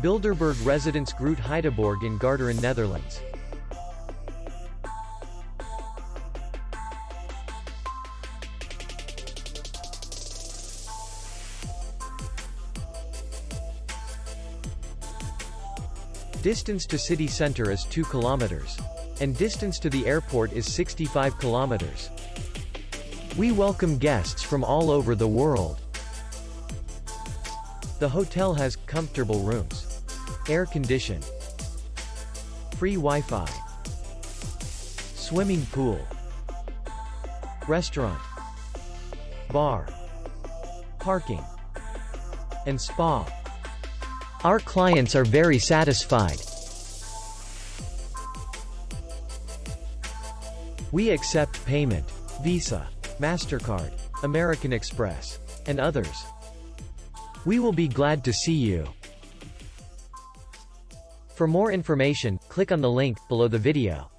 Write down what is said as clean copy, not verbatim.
Bilderberg residence Groot Heideborgh in Garderen, Netherlands. Distance to city center is 2 kilometers. And distance to the airport is 65 kilometers. We welcome guests from all over the world. The hotel has comfortable rooms, air condition, free Wi-Fi, swimming pool, restaurant, bar, parking, and spa. Our clients are very satisfied. We accept payment, Visa, MasterCard, American Express, and others. We will be glad to see you. For more information, click on the link below the video.